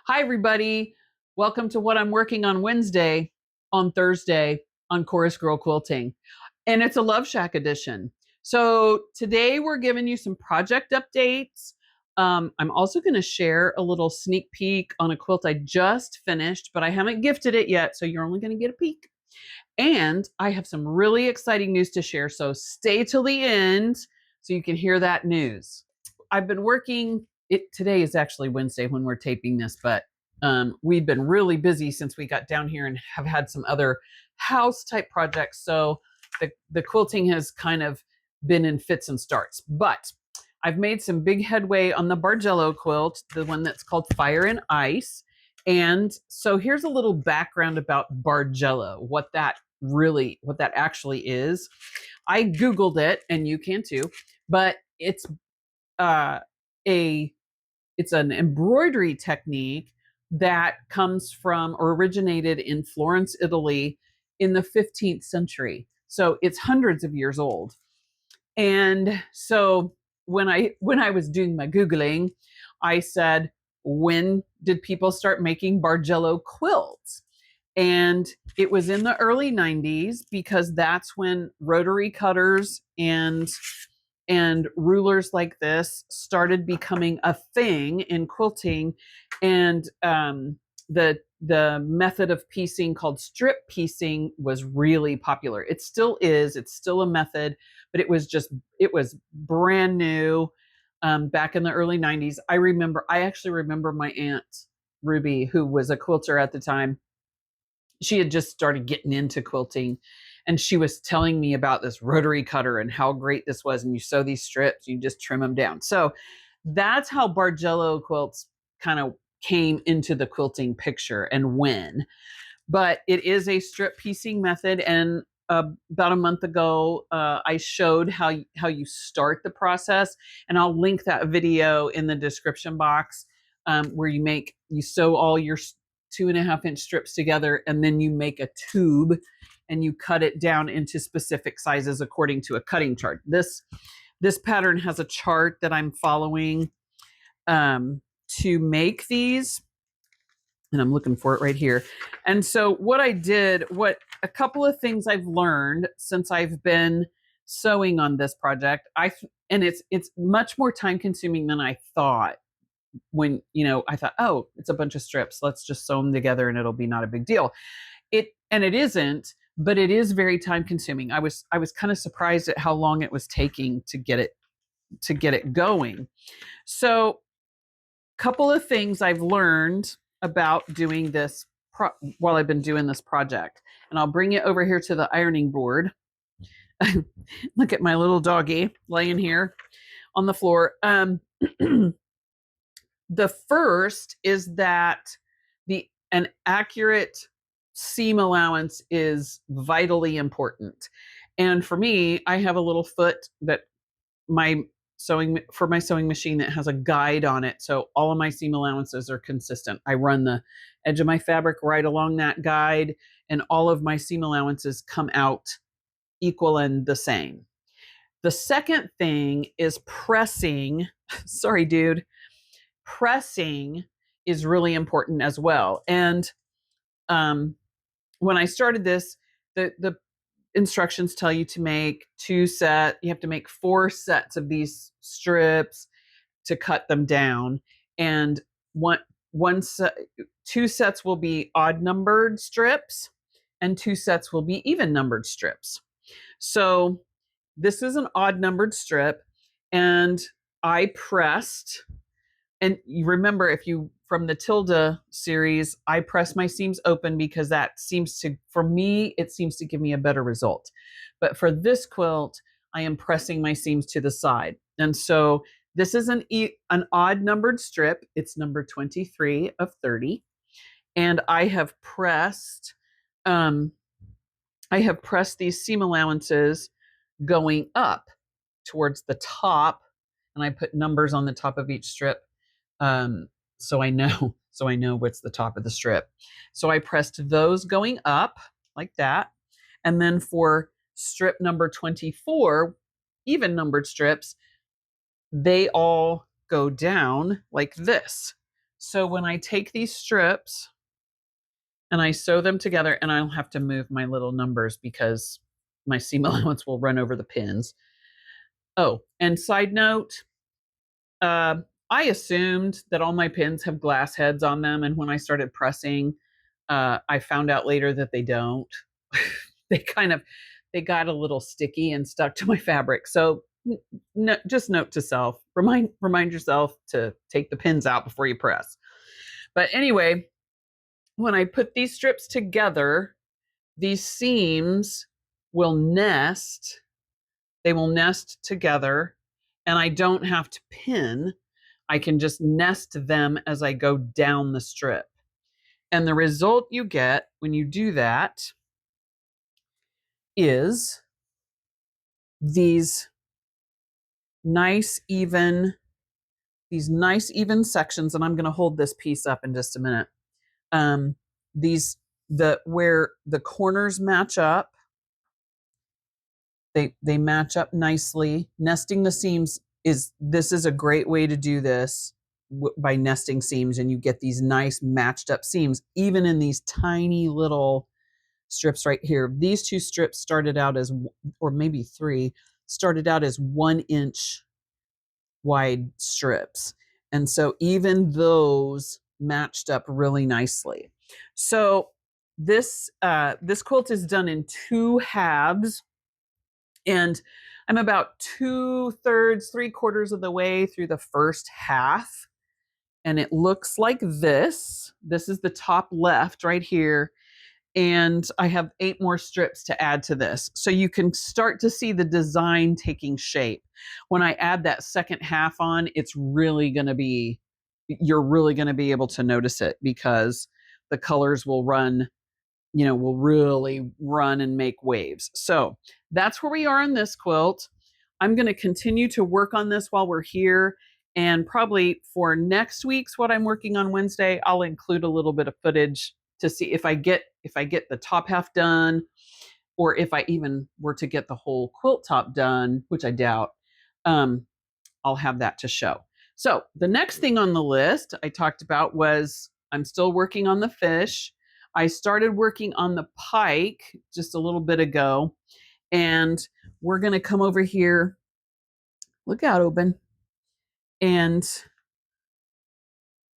Hi, everybody. Welcome to what I'm working on Wednesday, on Thursday, on Chorus Girl Quilting. And it's a Love Shack edition. So today we're giving you some project updates. I'm also going to share a little sneak peek on a quilt I just finished, but I haven't gifted it yet, so you're only going to get a peek. And I have some really exciting news to share, so stay till the end so you can hear that news. I've been working today is actually Wednesday when we're taping this, but we've been really busy since we got down here and have had some other house type projects. So the quilting has kind of been in fits and starts. But I've made some big headway on the Bargello quilt, the one that's called Fire and Ice. And so here's a little background about Bargello, what that actually is. I Googled it, and you can too, but it's uh, it's an embroidery technique that comes from or originated in Florence, Italy in the 15th century. So it's hundreds of years old. And so when I was doing my Googling, I said, when did people start making Bargello quilts? And it was in the early 90s because that's when rotary cutters and rulers like this started becoming a thing in quilting, and the method of piecing called strip piecing was really popular. It still is. It's still a method, but it was brand new back in the early 90s. I actually remember my aunt Ruby, who was a quilter at the time. She had just started getting into quilting, and she was telling me about this rotary cutter and how great this was. And you sew these strips, you just trim them down. So that's how Bargello quilts kind of came into the quilting picture and when. But it is a strip piecing method. And about a month ago, I showed how you start the process, and I'll link that video in the description box, where you sew all your 2.5-inch strips together, and then you make a tube and you cut it down into specific sizes according to a cutting chart. This pattern has a chart that I'm following to make these, and I'm looking for it right here. And so what a couple of things I've learned since I've been sewing on this project, and it's much more time consuming than I thought. When I thought, oh, it's a bunch of strips, let's just sew them together and it'll be not a big deal. It isn't, but it is very time consuming. I was kind of surprised at how long it was taking to get it going. So couple of things I've learned about doing this while I've been doing this project, and I'll bring it over here to the ironing board. Look at my little doggy laying here on the floor. The first is that an accurate seam allowance is vitally important. And for me, I have a little foot that my sewing machine that has a guide on it. So all of my seam allowances are consistent. I run the edge of my fabric right along that guide, and all of my seam allowances come out equal and the same. The second thing is pressing. Sorry, dude. Pressing is really important as well. And when I started this, the instructions tell you to make you have to make 4 sets of these strips to cut them down. And two sets will be odd numbered strips, and 2 sets will be even numbered strips. So this is an odd numbered strip, and I pressed. And you remember, from the Tilda series, I press my seams open because it seems to give me a better result. But for this quilt, I am pressing my seams to the side. And so this is an odd numbered strip. It's number 23 of 30. And I have pressed these seam allowances going up towards the top, and I put numbers on the top of each strip. So I know what's the top of the strip. So I pressed those going up like that. And then for strip number 24, even numbered strips, they all go down like this. So when I take these strips and I sew them together, and I'll have to move my little numbers because my seam allowance will run over the pins. Oh, and side note, I assumed that all my pins have glass heads on them, and when I started pressing, I found out later that they don't. They got a little sticky and stuck to my fabric. So just note to self, remind yourself to take the pins out before you press. But anyway, when I put these strips together, these seams will nest. They will nest together, and I don't have to pin. I can just nest them as I go down the strip. And the result you get when you do that is these nice even sections. And I'm going to hold this piece up in just a minute. Where the corners match up, they match up nicely. Nesting the seams is a great way to do this by nesting seams, and you get these nice matched up seams even in these tiny little strips right here. These two strips started out as, or maybe three, started out as 1 inch wide strips. And so even those matched up really nicely. So this quilt is done in 2 halves, and I'm about 2/3, 3/4 of the way through the first half. And it looks like this. This is the top left right here. And I have 8 more strips to add to this. So you can start to see the design taking shape. When I add that second half on, you're really going to be able to notice it, because the colors will really run and make waves. So that's where we are in this quilt. I'm going to continue to work on this while we're here. And probably for next week's what I'm working on Wednesday, I'll include a little bit of footage to see if I get the top half done, or if I even were to get the whole quilt top done, which I doubt. I'll have that to show. So the next thing on the list I talked about was I'm still working on the fish. I started working on the pike just a little bit ago, and we're going to come over here. Look out, Open. And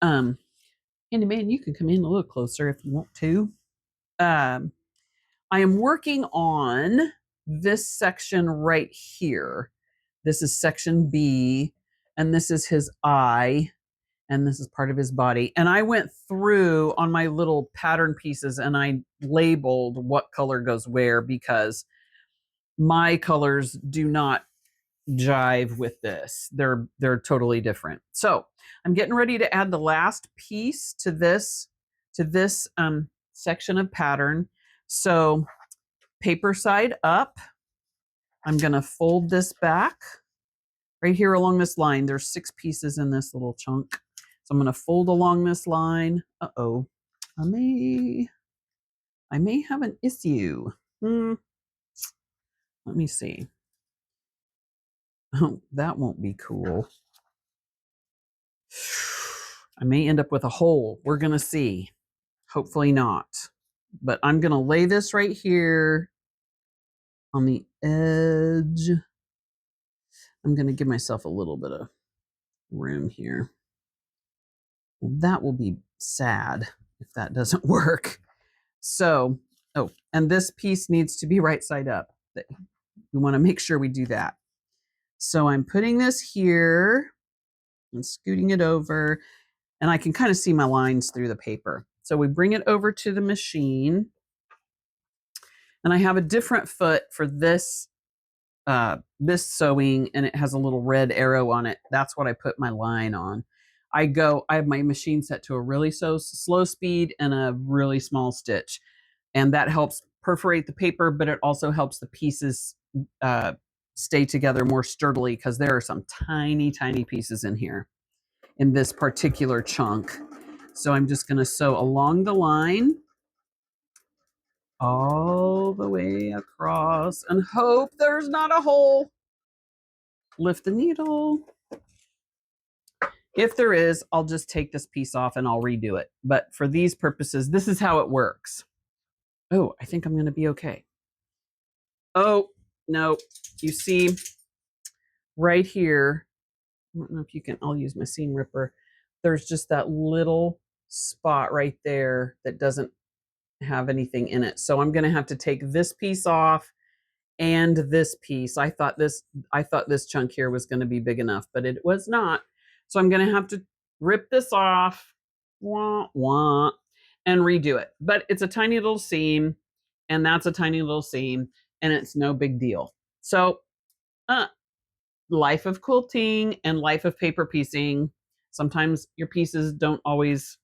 Andy, man, you can come in a little closer if you want to. I am working on this section right here. This is section B, and this is his eye, and this is part of his body. And I went through on my little pattern pieces and I labeled what color goes where, because my colors do not jive with this. They're totally different. So I'm getting ready to add the last piece to this section of pattern. So paper side up, I'm going to fold this back right here along this line. There's 6 pieces in this little chunk. So I'm going to fold along this line. Uh-oh. I may have an issue. Let me see. Oh, that won't be cool. I may end up with a hole. We're going to see. Hopefully not. But I'm going to lay this right here on the edge. I'm going to give myself a little bit of room here. Well, that will be sad if that doesn't work. So, and this piece needs to be right side up. We want to make sure we do that. So I'm putting this here and scooting it over, and I can kind of see my lines through the paper. So we bring it over to the machine, and I have a different foot for this sewing, and it has a little red arrow on it. That's what I put my line on. I have my machine set to a really slow speed and a really small stitch, and that helps perforate the paper, but it also helps the pieces stay together more sturdily, because there are some tiny, tiny pieces in here in this particular chunk. So I'm just going to sew along the line all the way across and hope there's not a hole. Lift the needle. If there is, I'll just take this piece off and I'll redo it. But for these purposes, this is how it works. Oh, I think I'm going to be okay. Oh, no. You see right here, I don't know if you can, I'll use my seam ripper. There's just that little spot right there that doesn't have anything in it. So I'm going to have to take this piece off and this piece. I thought this chunk here was going to be big enough, but it was not. So I'm going to have to rip this off, wah, wah, and redo it. But it's a tiny little seam, and that's a tiny little seam, and it's no big deal. So life of quilting and life of paper piecing. Sometimes your pieces aren't always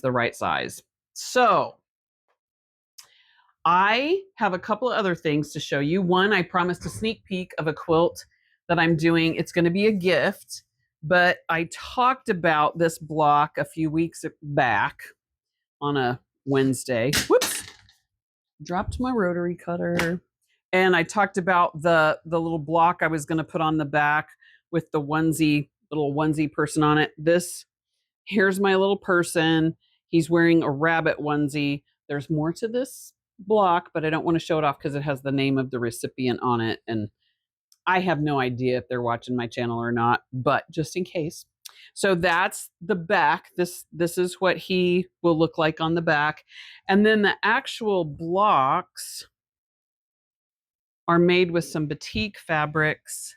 the right size. So I have a couple of other things to show you. One, I promised a sneak peek of a quilt that I'm doing. It's going to be a gift, but I talked about this block a few weeks back on a Wednesday. Whoops, dropped my rotary cutter. And I talked about the little block I was going to put on the back with the little onesie person on it. Here's my little person. He's wearing a rabbit onesie. There's more to this block, but I don't want to show it off because it has the name of the recipient on it. And I have no idea if they're watching my channel or not, but just in case. So that's the back. This is what he will look like on the back. And then the actual blocks are made with some batik fabrics,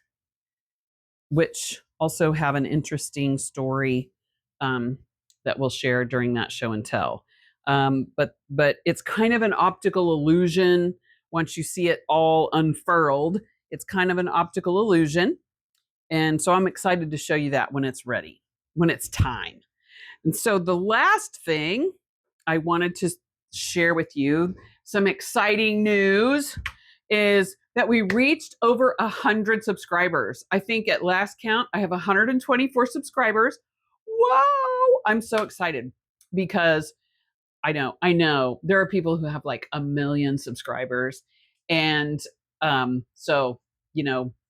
which also have an interesting story that we'll share during that show and tell. But it's kind of an optical illusion. Once you see it all unfurled, it's kind of an optical illusion. And so I'm excited to show you that when it's ready, when it's time. And so the last thing I wanted to share with you, some exciting news, is that we reached over 100 subscribers. I think at last count, I have 124 subscribers. Wow! I'm so excited because I know there are people who have like 1 million subscribers. And so,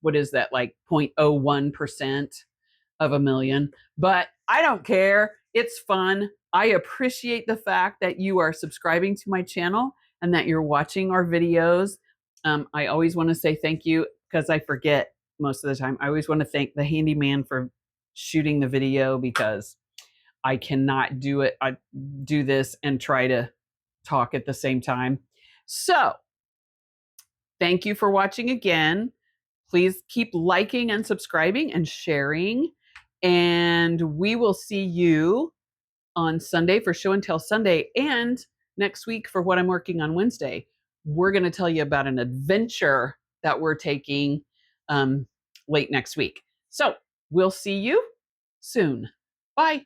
what is that, like 0.01% of 1 million? But I don't care. It's fun. I appreciate the fact that you are subscribing to my channel and that you're watching our videos. I always want to say thank you because I forget most of the time. I always want to thank the handyman for shooting the video because I cannot do it. I do this and try to talk at the same time. So thank you for watching again. Please keep liking and subscribing and sharing. And we will see you on Sunday for Show and Tell Sunday, and next week for What I'm Working on Wednesday. We're going to tell you about an adventure that we're taking late next week. So we'll see you soon. Bye.